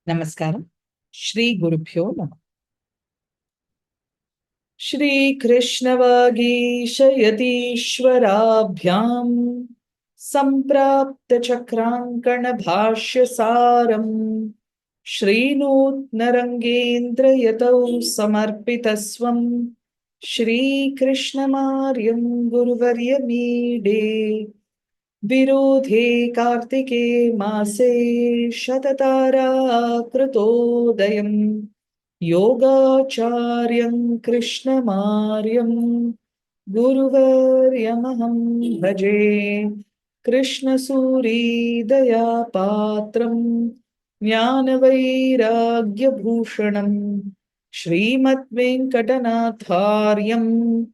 Namaskaram. Shri Gurubhyo Namah. Shri Krishna Vagishayatīshvarabhyam Samprapta Chakrankana Bhashya Saram Shri Nutna Rangendra Yatau Samarpitasvam Shri Krishnamaryam Guruvarya Meede Virodhe Kartike Mase Shatatara Krutodayam Yogacharyam Krishnamaryam Guruvaryamaham Bhaje Krishna Suri Daya Patram Jnana Bhushanam Srimad Venkatanatharyam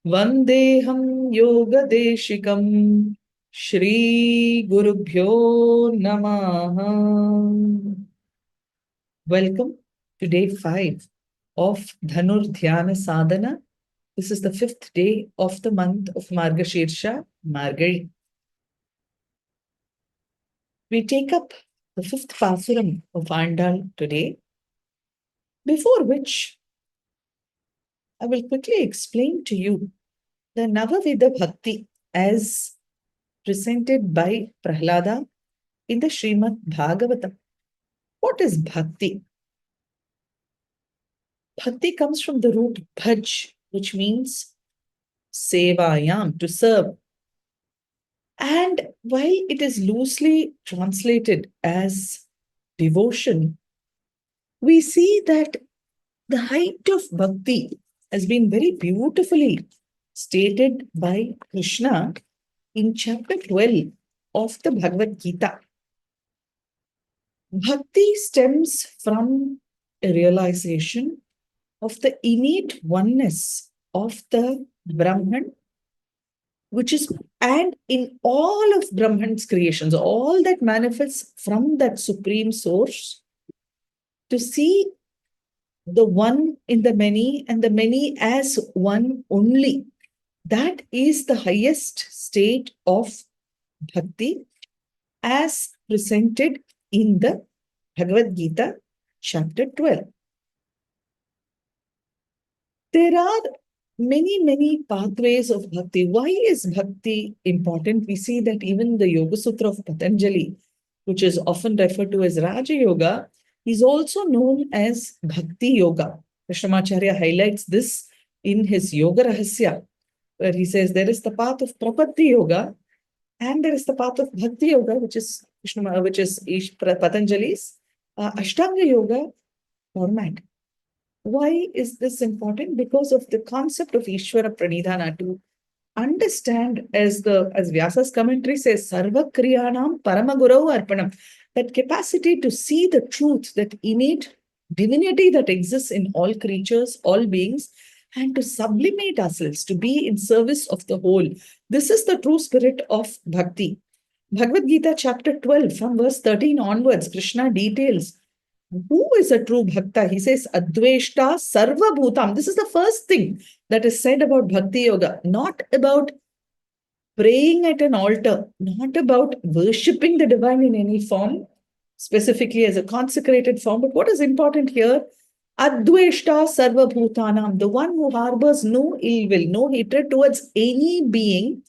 Vandeham Yoga Deshikam Shri Gurubhyo Namaha. Welcome to day 5 of Dhanur Dhya sadhana. This is the 5th day of the month of Margashirsha, Margari. We take up the 5th pasuram of Andal today, before which I will quickly explain to you the Navavidha bhakti as presented by Prahlada in the Srimad Bhagavatam. What is bhakti? Bhakti comes from the root bhaj, which means sevayam, to serve. And while it is loosely translated as devotion, we see that the height of bhakti has been very beautifully stated by Krishna in chapter 12 of the Bhagavad Gita. Bhakti stems from a realization of the innate oneness of the Brahman, which is, and in all of Brahman's creations, all that manifests from that supreme source, to see the one in the many and the many as one only. That is the highest state of bhakti as presented in the Bhagavad Gita, chapter 12. There are many pathways of bhakti. Why is bhakti important? We see that even the Yoga Sutra of Patanjali, which is often referred to as Raja Yoga, is also known as Bhakti Yoga. Krishnamacharya highlights this in his Yoga Rahasya, where he says there is the path of Prapatti Yoga and there is the path of Bhakti Yoga, which is Patanjali's Ashtanga Yoga format. Why is this important? Because of the concept of Ishvara Pranidhana. To understand, as Vyasa's commentary says, Sarva Kriyanam Paramagurau Arpanam, that capacity to see the truth, that innate divinity that exists in all creatures, all beings, and to sublimate ourselves, to be in service of the whole. This is the true spirit of bhakti. Bhagavad Gita chapter 12, from verse 13 onwards, Krishna details who is a true bhakta. He says, Adveshta Sarva Bhutam. This is the first thing that is said about Bhakti Yoga, not about praying at an altar, not about worshipping the divine in any form, specifically as a consecrated form. But what is important here? Adveshta Sarva Bhutanam, the one who harbors no ill will, no hatred towards any being,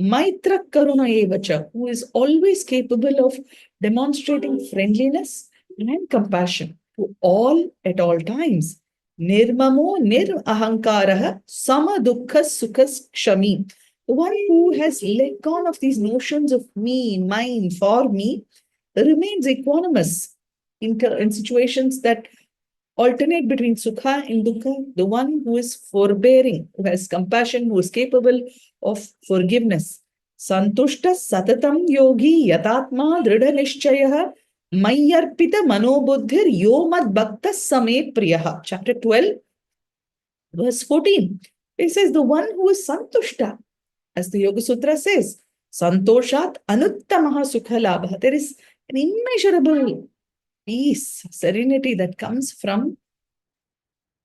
Maitra Karuna Evacha, who is always capable of demonstrating friendliness and compassion to all at all times. Nirmamo nir ahankaraha sama dukkha sukhas kshami. The one who has let go of these notions of me, mine, for me, remains equanimous in situations that alternate between sukha and dukkha. The one who is forbearing, who has compassion, who is capable of forgiveness. Santushta satatam yogi yatatma dhrida nishchayah Mayarpita Manobuddhir Yomad Bhakta Same Priyaha. Chapter 12, verse 14. It says, the one who is Santushta, as the Yoga Sutra says, Santoshat Anuttamaha Sukha Labha. There is an immeasurable peace, serenity that comes from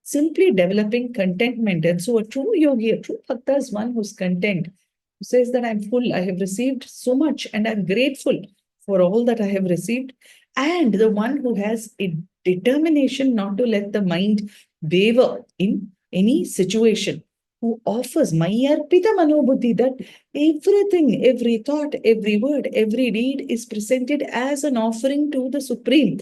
simply developing contentment. And so a true yogi, a true bhakta is one who's content, who says that I'm full, I have received so much and I'm grateful for all that I have received. and the one who has a determination not to let the mind waver in any situation, who offers Mayarpita Manobuddhi, that everything, every thought, every word, every deed is presented as an offering to the Supreme.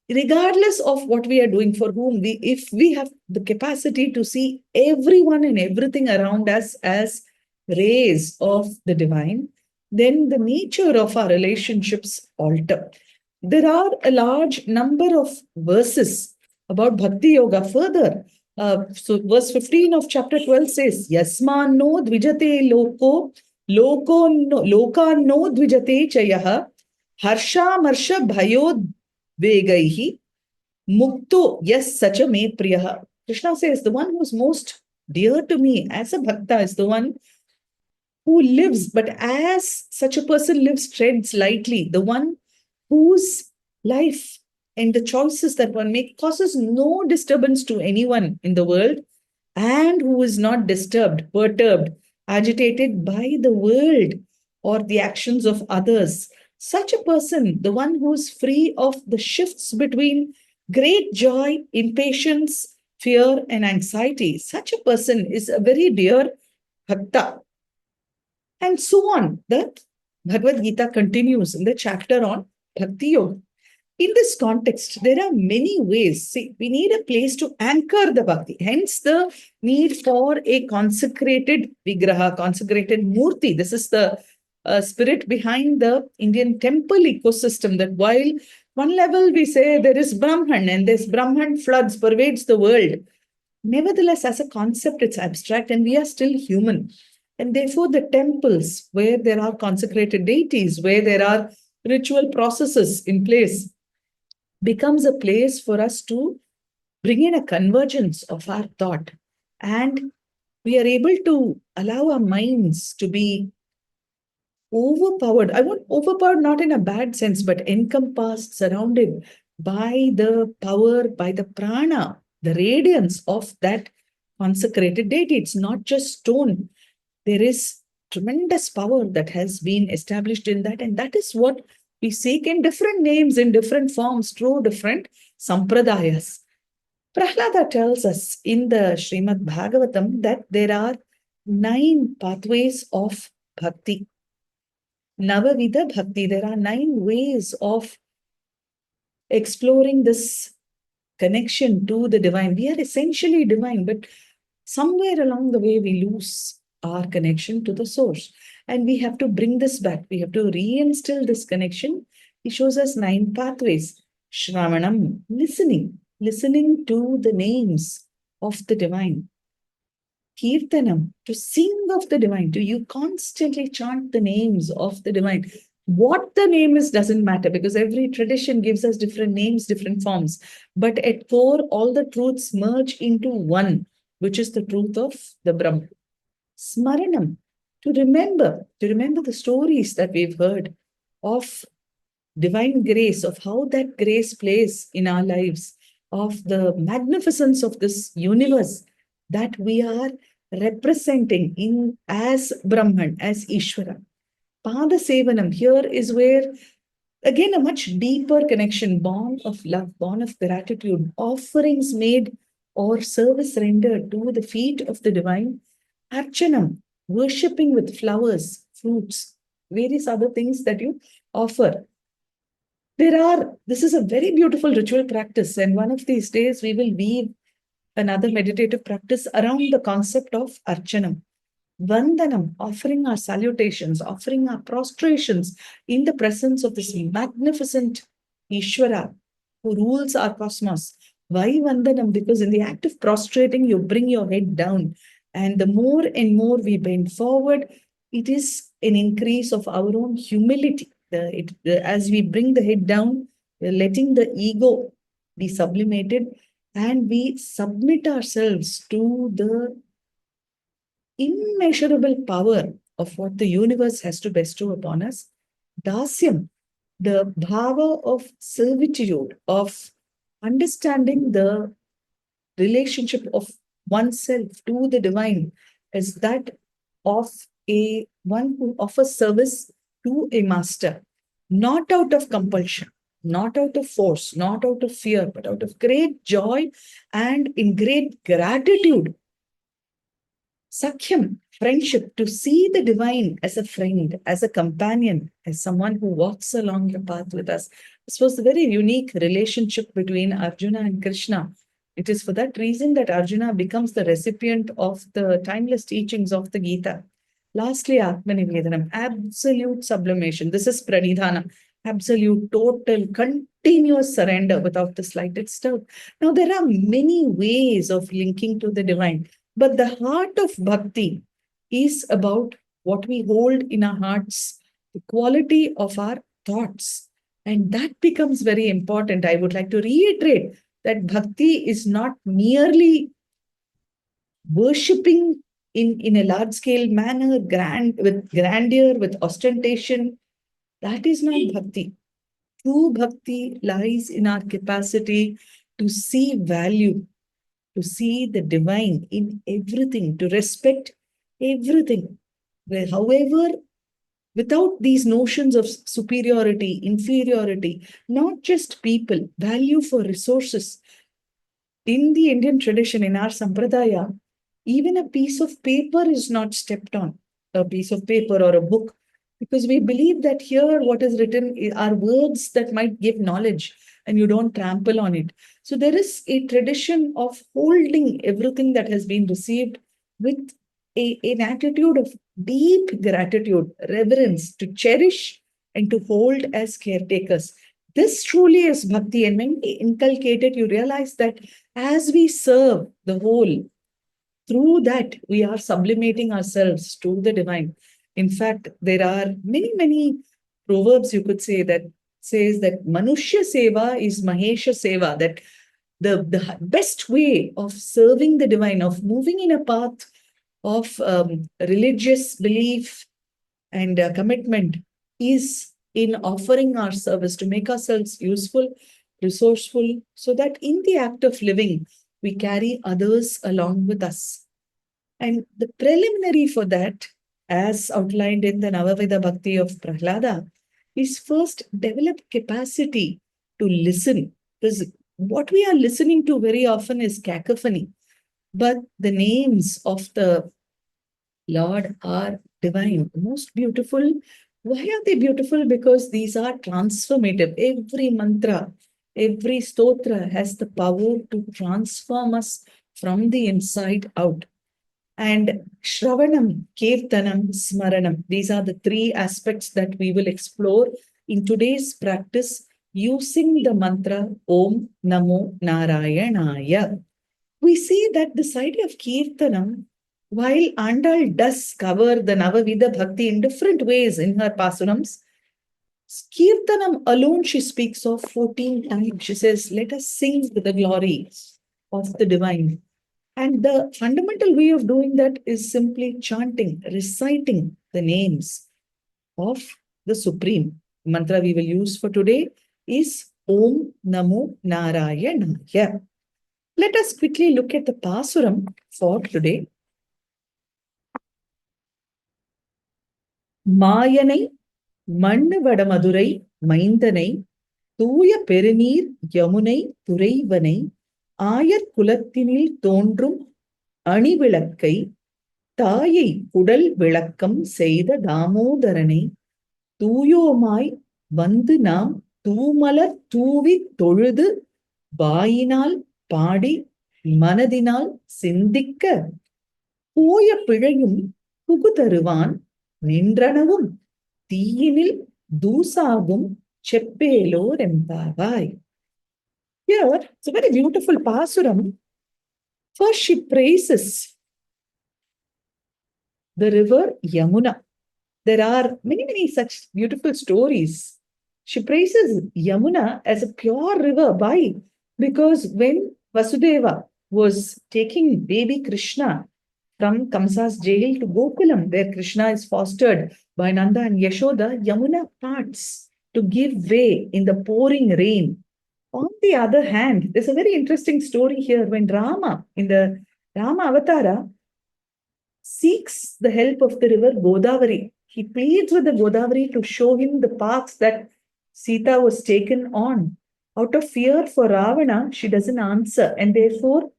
Regardless of what we are doing, for whom we, if we have the capacity to see everyone and everything around us as rays of the divine, then the nature of our relationships alter. There are a large number of verses about Bhakti Yoga further. So verse 15 of chapter 12 says, Yasman no dvijate loka no dvijate chayaha, harsha marsha bhayo vegaihi, mukto yes sacha me priyaha. Krishna says, the one who's most dear to me as a bhakta is the one who lives, but as such a person lives, treads lightly, the one whose life and the choices that one makes causes no disturbance to anyone in the world, and who is not disturbed, perturbed, agitated by the world or the actions of others. Such a person, the one who is free of the shifts between great joy, impatience, fear, and anxiety, such a person is a very dear bhakta. And so on. The Bhagavad Gita continues in the chapter on Bhakti Yoga. In this context, there are many ways. See, we need a place to anchor the bhakti. Hence, the need for a consecrated vigraha, consecrated murti. This is the spirit behind the Indian temple ecosystem. That while one level we say there is Brahman and this Brahman floods, pervades the world. Nevertheless, as a concept, it's abstract and we are still human. And therefore, the temples where there are consecrated deities, where there are ritual processes in place, becomes a place for us to bring in a convergence of our thought. And we are able to allow our minds to be overpowered. I want overpowered not in a bad sense, but encompassed, surrounded by the power, by the prana, the radiance of that consecrated deity. It's not just stone. There is tremendous power that has been established in that. And that is what we seek in different names, in different forms, through different sampradayas. Prahlada tells us in the Srimad Bhagavatam that there are 9 pathways of bhakti. Navavidha bhakti, there are 9 ways of exploring this connection to the divine. We are essentially divine, but somewhere along the way we lose our connection to the source. And we have to bring this back. We have to reinstill this connection. He shows us 9 pathways. Shravanam, listening to the names of the divine. Kirtanam, to sing of the divine, to you constantly chant the names of the divine. What the name is doesn't matter, because every tradition gives us different names, different forms. But at core, all the truths merge into one, which is the truth of the Brahman. Smaranam, to remember the stories that we've heard of divine grace, of how that grace plays in our lives, of the magnificence of this universe that we are representing in as Brahman, as Ishvara. Pada Sevanam, here is where, again, a much deeper connection, born of love, born of gratitude, offerings made or service rendered to the feet of the divine. Archanam, worshipping with flowers, fruits, various other things that you offer. This is a very beautiful ritual practice, and one of these days we will weave another meditative practice around the concept of Archanam. Vandanam, offering our salutations, offering our prostrations in the presence of this magnificent Ishvara who rules our cosmos. Why Vandanam? Because in the act of prostrating, you bring your head down. And the more and more we bend forward, it is an increase of our own humility. As we bring the head down, we're letting the ego be sublimated, and we submit ourselves to the immeasurable power of what the universe has to bestow upon us. Dasyam, the bhava of servitude, of understanding the relationship of oneself to the divine, is that of one who offers service to a master, not out of compulsion, not out of force, not out of fear, but out of great joy and in great gratitude. Sakhyam, friendship, to see the divine as a friend, as a companion, as someone who walks along the path with us. This was a very unique relationship between Arjuna and Krishna. It is for that reason that Arjuna becomes the recipient of the timeless teachings of the Gita. Lastly, Atmanivedanam, absolute sublimation. This is pranidhana, absolute, total, continuous surrender without the slightest doubt. Now, there are many ways of linking to the divine. But the heart of bhakti is about what we hold in our hearts, the quality of our thoughts. And that becomes very important. I would like to reiterate that bhakti is not merely worshipping in a large scale manner, with grandeur, with ostentation. That is not bhakti. True bhakti lies in our capacity to see value, to see the divine in everything, to respect everything. However, without these notions of superiority, inferiority, not just people, value for resources. In the Indian tradition, in our sampradaya, even a piece of paper is not stepped on, a piece of paper or a book, because we believe that here what is written are words that might give knowledge and you don't trample on it. So there is a tradition of holding everything that has been received with an attitude of deep gratitude, reverence, to cherish and to hold as caretakers. This truly is bhakti, and when we inculcate it, you realize that as we serve the whole, through that we are sublimating ourselves to the divine. In fact, there are many, many proverbs you could say that says that Manushya Seva is Mahesha Seva, that the best way of serving the divine, of moving in a path of religious belief and commitment, is in offering our service to make ourselves useful, resourceful, so that in the act of living, we carry others along with us. And the preliminary for that, as outlined in the Navavidha Bhakti of Prahlada, is first develop capacity to listen. Because what we are listening to very often is cacophony. But the names of the Lord are divine, most beautiful. Why are they beautiful? Because these are transformative. Every mantra, every stotra has the power to transform us from the inside out. And Shravanam, Kirtanam, Smaranam, these are the three aspects that we will explore in today's practice using the mantra Om Namo Narayanaya. We see that this idea of Kirtanam, while Andal does cover the Navavidha Bhakti in different ways in her pasurams, Kirtanam alone she speaks of 14 times. She says, let us sing the glory of the divine. And the fundamental way of doing that is simply chanting, reciting the names of the Supreme. The mantra we will use for today is Om Namo Narayanaya. Let us quickly look at the pasuram for today. Mayanai மண்ணு வடமதுரை மைந்தனை தூய பெருநீர் யமுனை துறைவனை ஆயர் குலத்தினில் தோன்றும் அணிவிளக்கை தாயை உடல் விளக்கம் செய்த தாமோதரனை தூயோமாய் வந்து நாம் தூமலர் தூவி தொழுது வாயினால் பாடி மனதினால் சிந்திக்க போய பிழையும் புகுதருவான் நின்றனவும் தீயினில் தூசாகும் செப்பேலோர் எம்பாவாய். Here, it's a very beautiful pasuram. First, she praises the river Yamuna. There are many, many such beautiful stories. She praises Yamuna as a pure river. Why? Because when Vasudeva was taking baby Krishna from Kamsa's jail to Gokulam, where Krishna is fostered by Nanda and Yashoda, Yamuna parts to give way in the pouring rain. On the other hand, there's a very interesting story here when Rama, in the Rama Avatara, seeks the help of the river Godavari. He pleads with the Godavari to show him the paths that Sita was taken on. Out of fear for Ravana, she doesn't answer, and therefore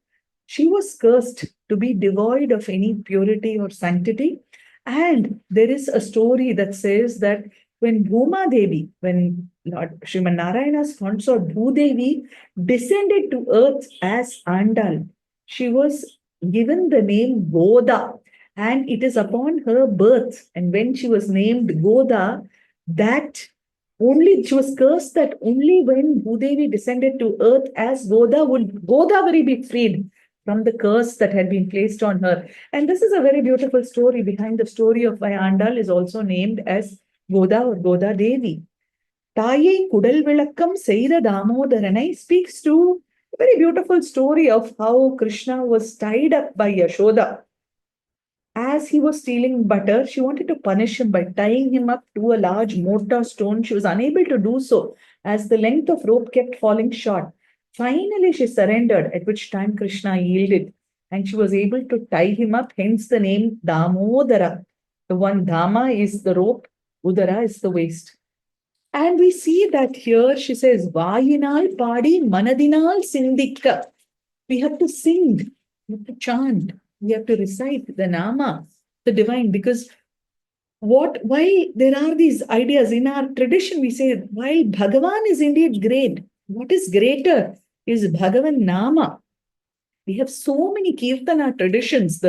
she was cursed to be devoid of any purity or sanctity. And there is a story that says that when Bhuma Devi, when Lord Sriman Narayana's consort Bhudevi descended to earth as Andal, she was given the name Goda. And it is upon her birth, and when she was named Goda, that only she was cursed that only when Bhudevi descended to earth as Goda would Godavari be freed from the curse that had been placed on her. And this is a very beautiful story. Behind the story of why Andal is also named as Goda or Goda Devi. Tayai Kudal Vilakkam Seida Damodaranai speaks to a very beautiful story of how Krishna was tied up by Yashoda. As he was stealing butter, she wanted to punish him by tying him up to a large mortar stone. She was unable to do so as the length of rope kept falling short. Finally, she surrendered, at which time Krishna yielded and she was able to tie him up, hence the name Damodara. The one Dama is the rope, Udara is the waist. And we see that here she says, Vayinal Padi Manadinal Sindika. We have to sing, we have to chant, we have to recite the Nama, the divine, because why there are these ideas in our tradition. We say, while Bhagavan is indeed great, what is greater is Bhagavan Nama. We have so many Kirtana traditions,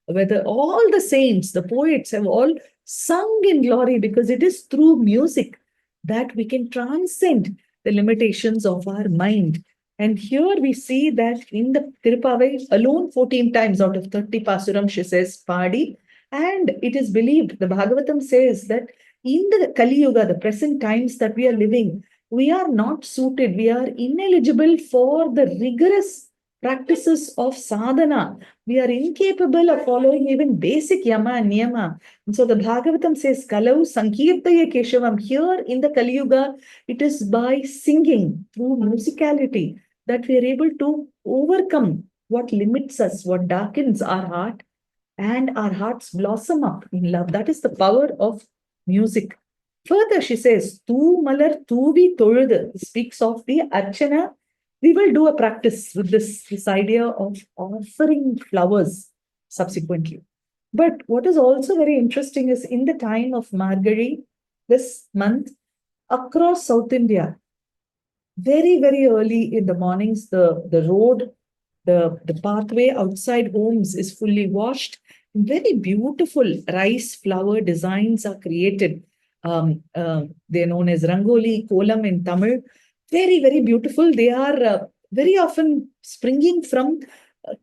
whether all the saints, the poets have all sung in glory because it is through music that we can transcend the limitations of our mind. And here we see that in the Thiruppavai alone 14 times out of 30 pasuram she says Padi. And it is believed, the Bhagavatam says that in the Kali Yuga, the present times that we are living, we are not suited, we are ineligible for the rigorous practices of sadhana. We are incapable of following even basic yama and niyama. And so the Bhagavatam says, Kalau Sankirtaya Keshavam. Here in the Kali Yuga, it is by singing through musicality that we are able to overcome what limits us, what darkens our heart, and our hearts blossom up in love. That is the power of music. Further, she says, Tu malar tuvi tolud, speaks of the archana. We will do a practice with this idea of offering flowers subsequently. But what is also very interesting is in the time of Margari, this month, across South India, very, very early in the mornings, the road, the pathway outside homes is fully washed. Very beautiful rice flower designs are created. They're known as Rangoli, Kolam in Tamil. Very, very beautiful. They are very often springing from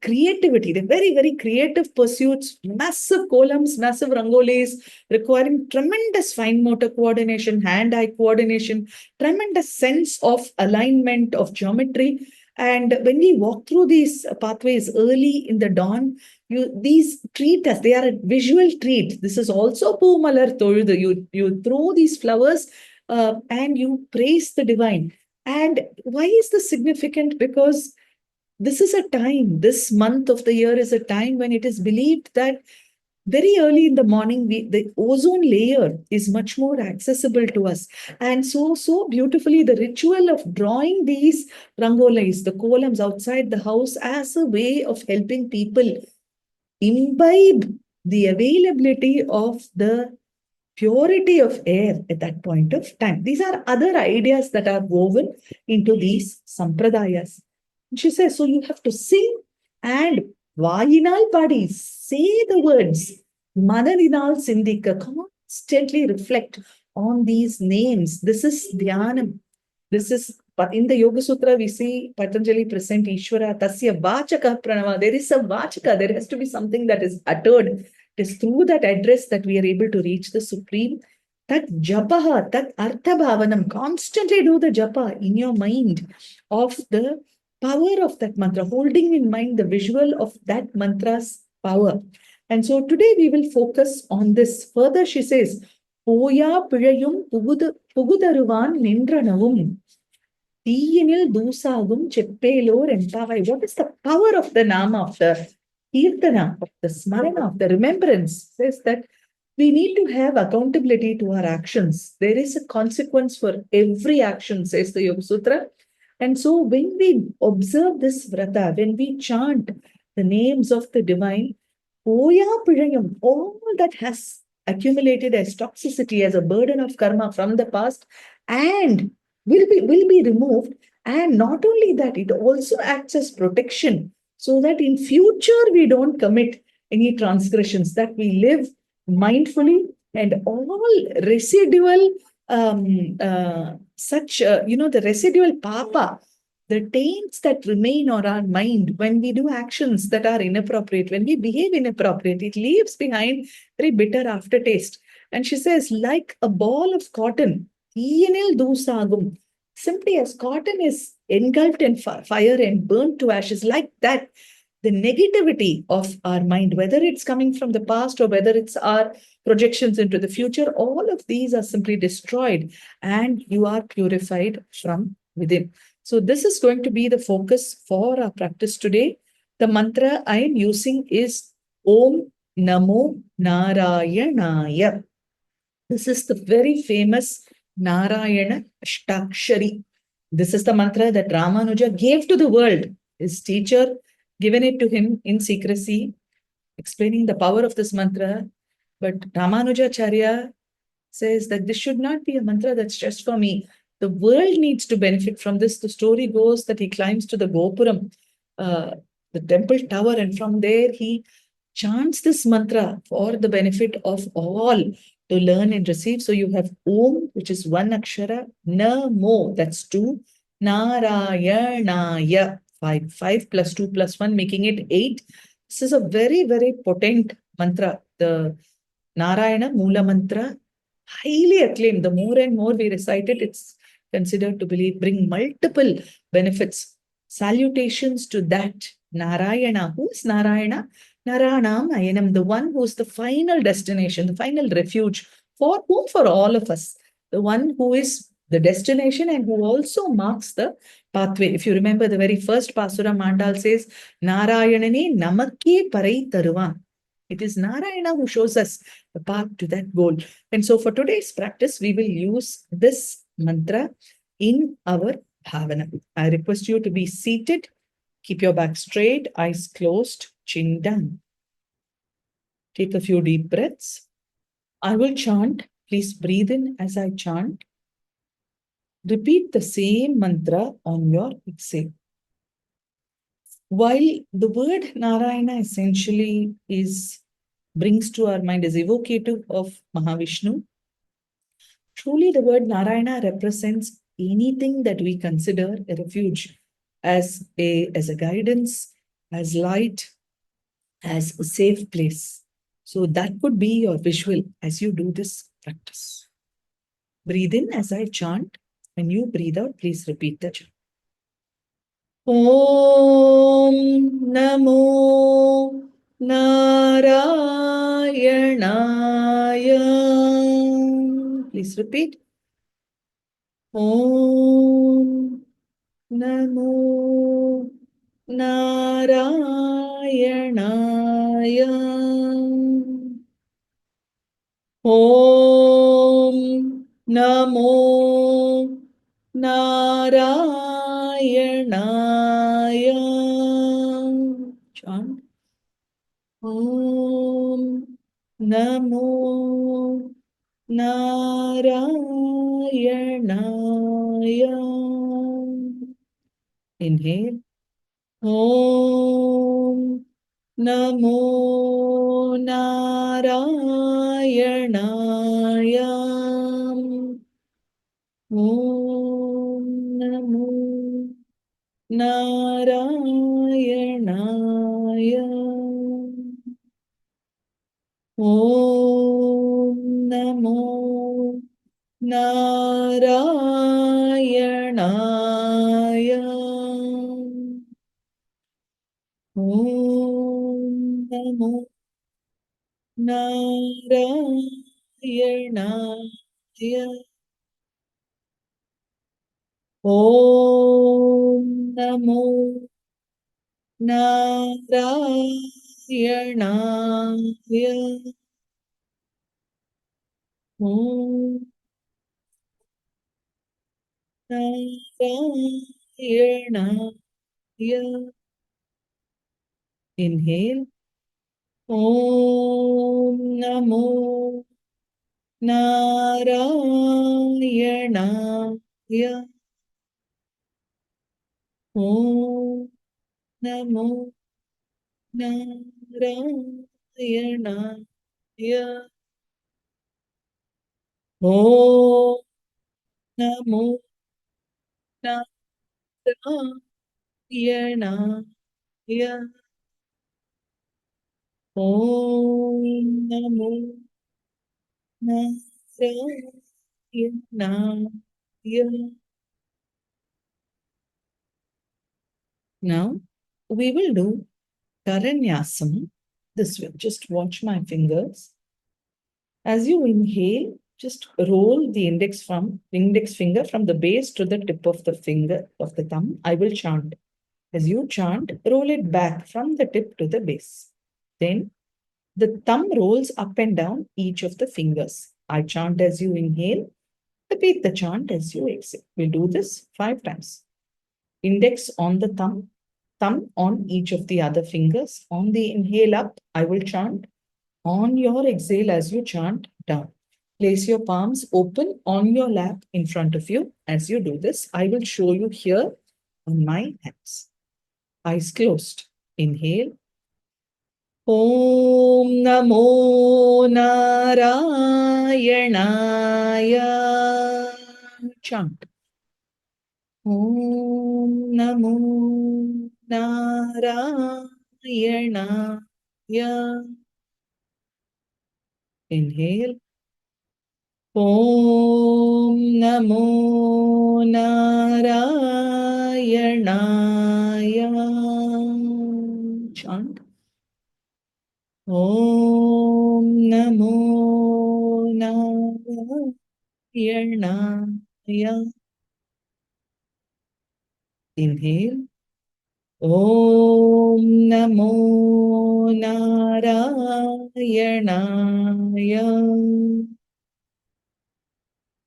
creativity. They're very, very creative pursuits, massive columns, massive rangolis, requiring tremendous fine motor coordination, hand-eye coordination, tremendous sense of alignment, of geometry. And when we walk through these pathways early in the dawn, these treat us, they are a visual treat. This is also Poomalar Toldu. You throw these flowers and you praise the divine. And why is this significant? Because this is a time, this month of the year is a time when it is believed that very early in the morning, the ozone layer is much more accessible to us. And so beautifully, the ritual of drawing these rangolis, the columns outside the house, as a way of helping people imbibe the availability of the purity of air at that point of time. These are other ideas that are woven into these sampradayas. She says, so you have to sing and Vayinal Padi, say the words, Manadinal Sindika, constantly reflect on these names. This is Dhyanam. This is, but in the Yoga Sutra, we see Patanjali present Ishvara, Tasya Vachaka Pranava. There is a Vachaka, there has to be something that is uttered. It is through that address that we are able to reach the Supreme. That Japaha, that Artha Bhavanam, constantly do the Japa in your mind of the power of that mantra, holding in mind the visual of that mantra's power. And so today we will focus on this. Further, she says, Poya Piyayum Pugudaruvan Nindranavum. Tiyinil Dusagum Cheppelor Empavai. What is the power of the Nama, of the Kirtana, of the Smarana, of the remembrance? Says that We need to have accountability to our actions. There is a consequence for every action, says the Yoga Sutra. And so when we observe this vrata, when we chant the names of the divine, Oya Pidayam, all that has accumulated as toxicity, as a burden of karma from the past, and will be removed. And not only that, it also acts as protection so that in future we don't commit any transgressions, that we live mindfully, and all residual the residual papa, the taints that remain on our mind when we do actions that are inappropriate, when we behave inappropriately, it leaves behind very bitter aftertaste. And she says, like a ball of cotton, eenil dusagum, simply as cotton is engulfed in fire and burnt to ashes, like that, the negativity of our mind, whether it's coming from the past or whether it's our projections into the future, all of these are simply destroyed and you are purified from within. So, this is going to be the focus for our practice today. The mantra I am using is Om Namo Narayanaya. This is the very famous Narayana Ashtakshari. This is the mantra that Ramanuja gave to the world. His teacher given it to him in secrecy, explaining the power of this mantra. But Ramanujacharya says that this should not be a mantra that's just for me. The world needs to benefit from this. The story goes that he climbs to the Gopuram, the temple tower, and from there he chants this mantra for the benefit of all to learn and receive. So you have Om, which is one akshara, Namo, that's two, Narayanaya, five, 5 + 2 + 1, making it 8. This is a very, very potent mantra. The Narayana Mula Mantra, highly acclaimed. The more and more we recite it, it's considered to bring multiple benefits. Salutations to that Narayana. Who is Narayana? Naranam Ayanam, the one who is the final destination, the final refuge for whom? For all of us. The one who is the destination and who also marks the pathway. If you remember, the very first pasuram mandal says, Narayanane namakke parai taruvan. It is Narayana who shows us the path to that goal. And so for today's practice, we will use this mantra in our bhavana. I request you to be seated. Keep your back straight, eyes closed, chin down. Take a few deep breaths. I will chant. Please breathe in as I chant. Repeat the same mantra on your exhale. While the word Narayana essentially brings to our mind is evocative of Mahavishnu, truly the word Narayana represents anything that we consider a refuge, as a guidance, as light, as a safe place. So that could be your visual as you do this practice. Breathe in as I chant. When you breathe out, please repeat the chant. Om Namo Narayanaya. Please repeat. Om Namo Narayanaya. Om Namo Narayanaya. Chant. Om Namo Narayanaya. Inhale. Om Namo Narayanaya. Om Namo Narayanaya. Om Namo Narayanaya. Om Namo Narayanaya. Om Namo Narayanaya. Om Narayana. Inhale. Om Namo Narayana. Om Namo Narayana. Om Namo Narayana. Om Namo Narayana. Now we will do Karanyasam this way. Just watch my fingers. As you inhale, just roll the index finger from the base to the tip of the finger of the thumb. I will chant. As you chant, roll it back from the tip to the base. Then the thumb rolls up and down each of the fingers. I chant as you inhale. Repeat the chant as you exhale. We'll do this 5 times. Index on the thumb on each of the other fingers. On the inhale up, I will chant. On your exhale, as you chant, down. Place your palms open on your lap in front of you. As you do this, I will show you here on my hands. Eyes closed. Inhale. Om Namo Narayanaya. Chant. Om Namo Narayanaya. Inhale. Om Namo Narayanaya. Chant. Om Namo Narayanaya. Inhale. Om Namo Narayanaya.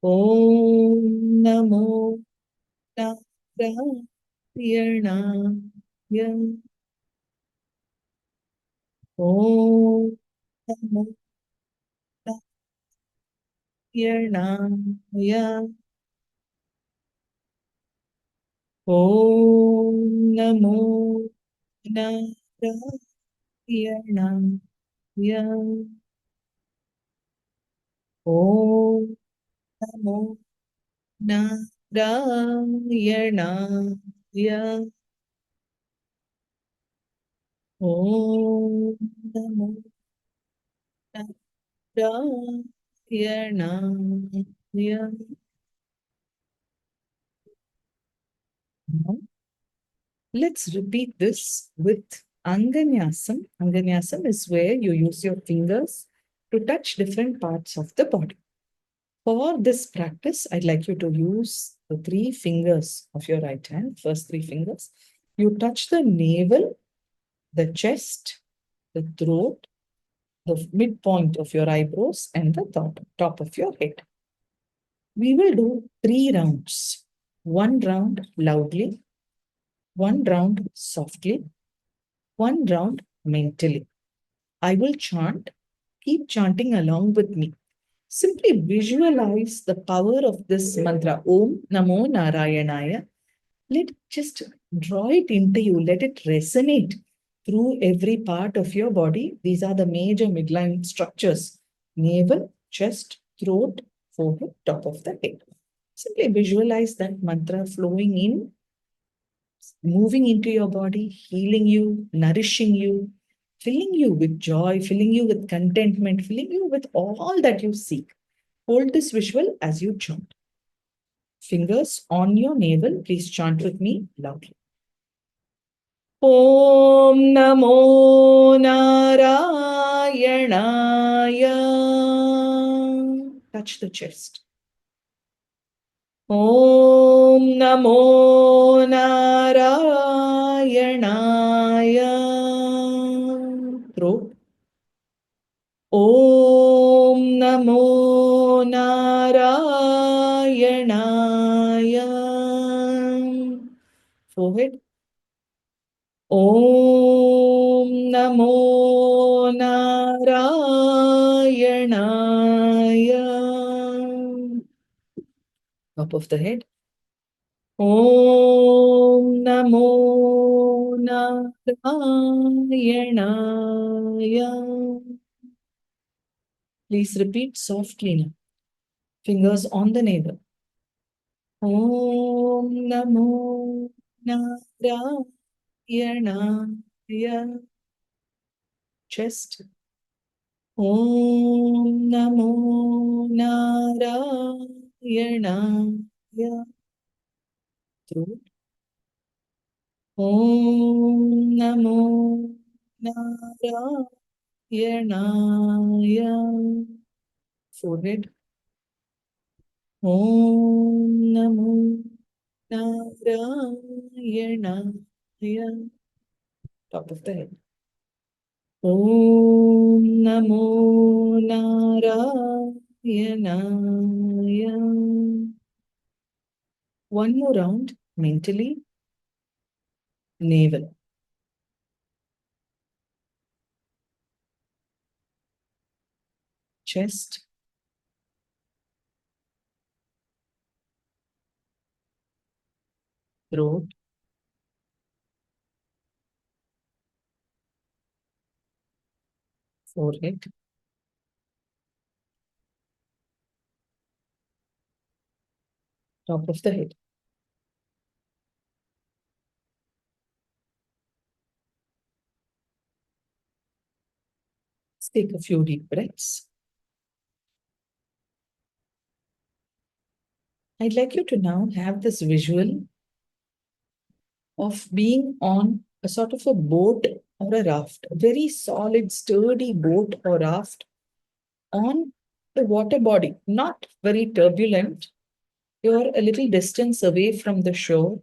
Om Namo Narayanaya. Om Namo Narayanaya. Om Namo Narayanaya. Om Namo Narayanaya. Om Namo Narayanaya. Now, let's repeat this with Anganyasam. Anganyasam is where you use your fingers to touch different parts of the body. For this practice, I'd like you to use the 3 fingers of your right hand, first 3 fingers. You touch the navel, the chest, the throat, the midpoint of your eyebrows, and the top of your head. We will do 3 rounds. 1 round loudly, 1 round softly, 1 round mentally. I will chant. Keep chanting along with me. Simply visualize the power of this mantra, Om Namo Narayanaya. Just draw it into you. Let it resonate through every part of your body. These are the major midline structures: navel, chest, throat, forehead, top of the head. Simply visualize that mantra flowing in, moving into your body, healing you, nourishing you, filling you with joy, filling you with contentment, filling you with all that you seek. Hold this visual as you chant. Fingers on your navel. Please chant with me loudly. Om Namo Narayanaya. Touch the chest. Om Namo Narayanaya. Throat. Om Namo Narayanaaya. Forehead. Om Namo Narayanaya. Top of the head. Om Namo Narayanaya. Please repeat softly now. Fingers on the navel. Om Namo Narayanaya. Chest. Om Namo Narayanaya. Throat. Om Namo Narayanaya. Forehead. Om Namo Narayanaya. Top of the head. Om Namo Narayanaya. One more round mentally. Navel. Chest. Throat. Forehead. Top of the head. Let's take a few deep breaths. I'd like you to now have this visual of being on a sort of a boat or a raft, a very solid, sturdy boat or raft on a water body, not very turbulent. You're a little distance away from the shore.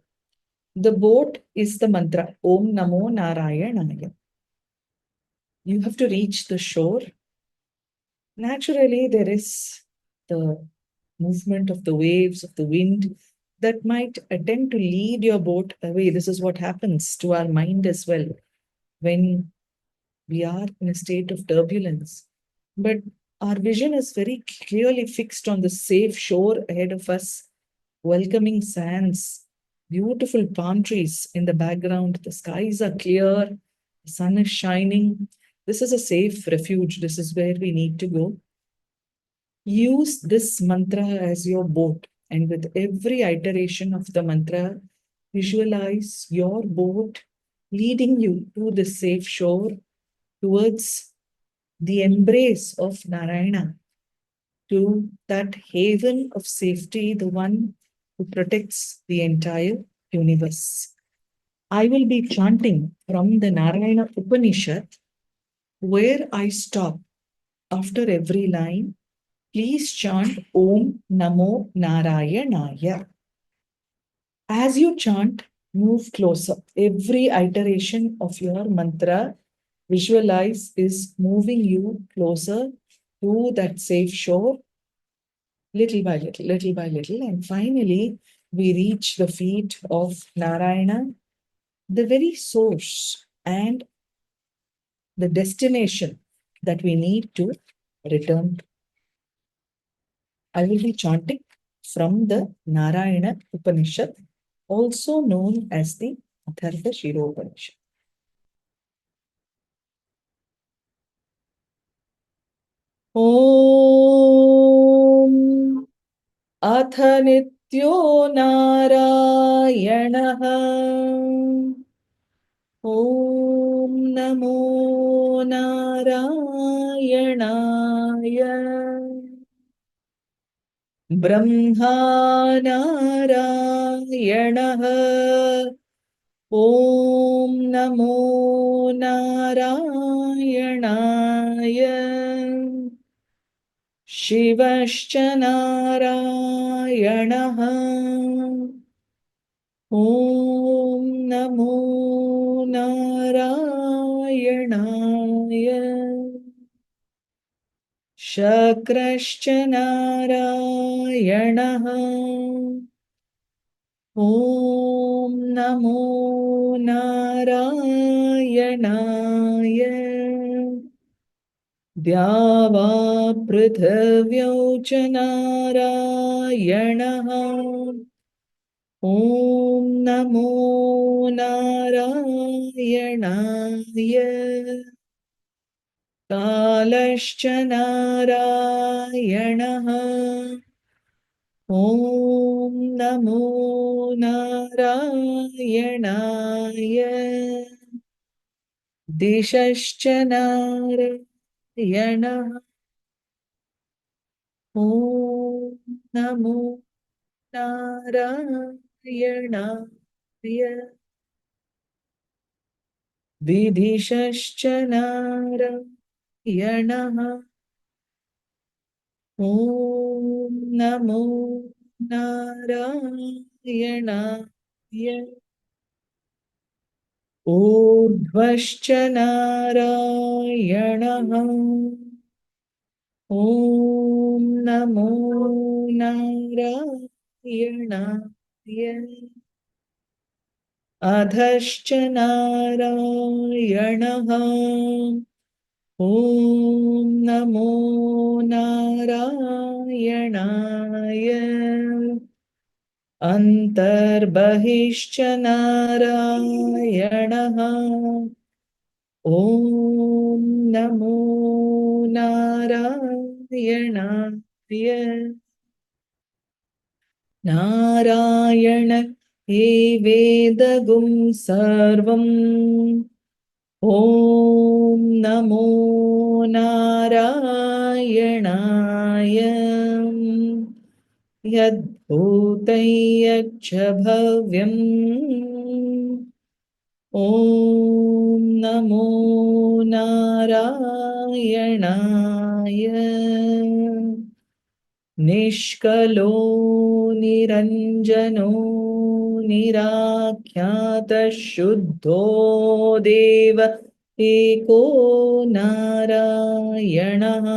The boat is the mantra, Om Namo Narayanaya. You have to reach the shore. Naturally, there is the movement of the waves, of the wind, that might attempt to lead your boat away. This is what happens to our mind as well when we are in a state of turbulence. But our vision is very clearly fixed on the safe shore ahead of us, welcoming sands, beautiful palm trees in the background. The skies are clear, the sun is shining. This is a safe refuge. This is where we need to go. Use this mantra as your boat, and with every iteration of the mantra, visualize your boat leading you to the safe shore, towards the embrace of Narayana, to that haven of safety, the one who protects the entire universe. I will be chanting from the Narayana Upanishad. Where I stop after every line, please chant Om Namo Narayanaya. As you chant, move closer. Every iteration of your mantra, visualize, is moving you closer to that safe shore, little by little, little by little. And finally, we reach the feet of Narayana, the very source and the destination that we need to return to. I will be chanting from the Narayana Upanishad, also known as the Atharva Shiropanishad. Om Atha Nityo Narayanah. Om Namo Narayanaya. Brahma Narayanah. Om Namo Narayanaya. Shivascha Narayanah. Om Namo Narayanaya. शक्रश्च नारायणः ॐ नमो नारायणाय द्यावा पृथिव्यौ च नारायणः ॐ नमो नारायणाय कालश्च नारायणः ॐ नमो नारायणाय दिशश्च नारायणः ॐ नमो नारायणाय विदिशश्च नारायणः ॐ नमो नारायणाय ऊर्ध्वश्च नारायणः ॐ नमो नारायणाय अधश्च नारायणः ॐ नमो नारायणाय अन्तर्बहिश्च नारायणः ॐ नमो नारायणाय नारायण एवेदगुं सर्वम् ॐ नमो नारायणाय यद्भूतं यच्च भव्यम् ॐ नमो नारायणाय निष्कलो निरञ्जनो निराख्यातः शुद्धो देव एको नारायणः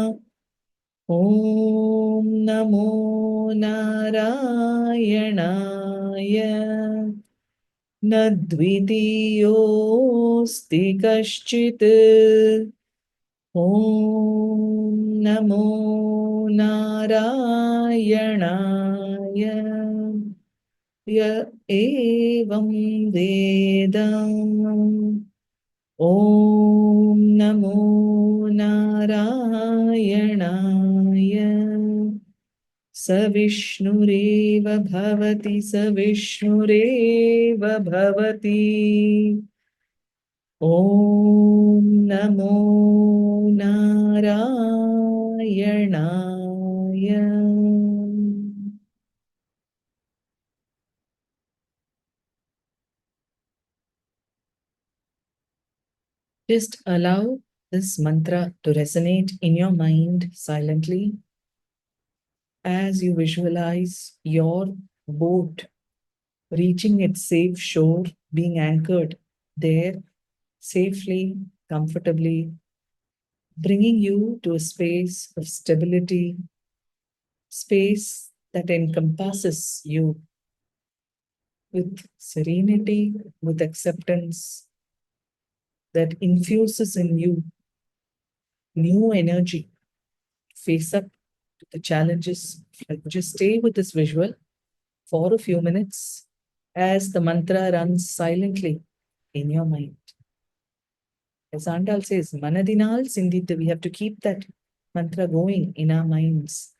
ॐ नमो नारायणाय न द्वितीयोऽस्ति कश्चित् ॐ नमो नारायणाय य एवं वेद ॐ नमो नारायणाय स विष्णुरेव भवति स विष्णुरेव भवति ॐ नमो नारायणाय Just allow this mantra to resonate in your mind silently as you visualize your boat reaching its safe shore, being anchored there safely, comfortably, bringing you to a space of stability, space that encompasses you with serenity, with acceptance, that infuses in you new energy to face up to the challenges. Just stay with this visual for a few minutes as the mantra runs silently in your mind. As Andal says, Manadinal Sindhita, we have to keep that mantra going in our minds.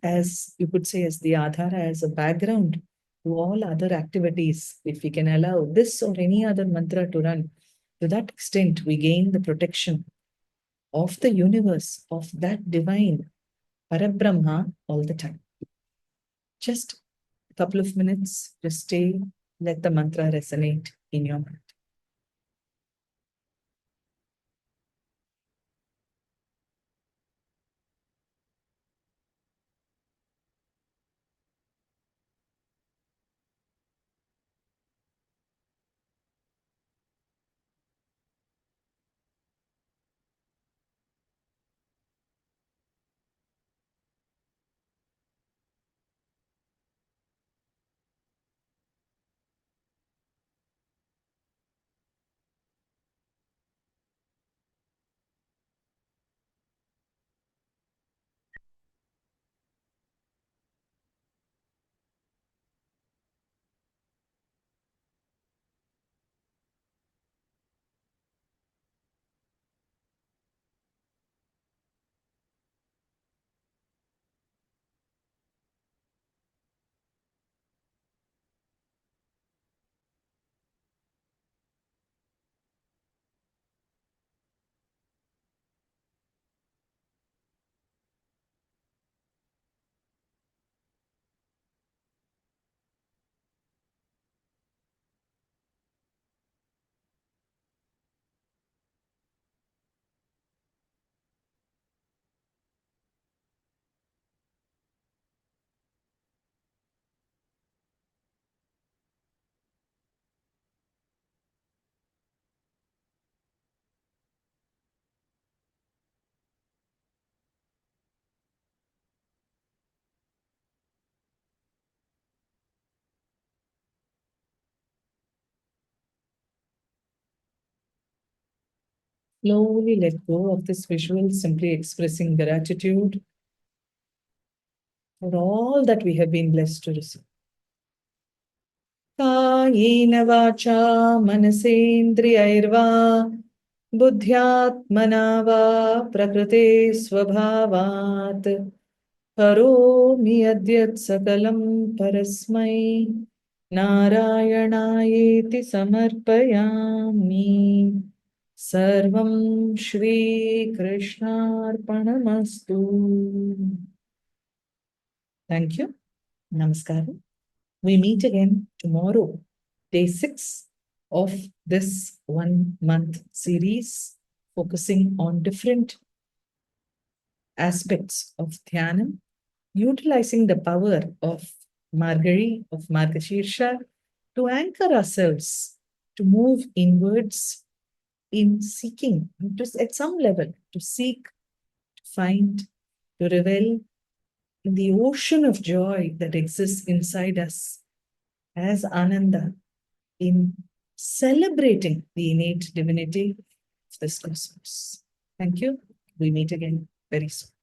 As you could say, as the Adhara, as a background to all other activities. If we can allow this or any other mantra to run, to that extent, we gain the protection of the universe, of that divine Parabrahma all the time. Just a couple of minutes, just stay, let the mantra resonate in your mind. Slowly let go of this visual, simply expressing gratitude for all that we have been blessed to receive. कायेन वाचा मनसेन्द्रियैर्वा बुद्ध्यात्मना वा प्रकृते स्वभावात् करोमि यद्यत् सकलं परस्मै नारायणायेति समर्पयामि. सर्वं श्रीकृष्णार्पणमस्तु. Thank you. Namaskaram. We meet again tomorrow, day 6 of this 1 month series, focusing on different aspects of Dhyanam, utilizing the power of Margari, of Margashirsha, to anchor ourselves, to move inwards in seeking, at some level, to seek, to find, to revel in the ocean of joy that exists inside us as Ananda, in celebrating the innate divinity of this cosmos. Thank you. We meet again very soon.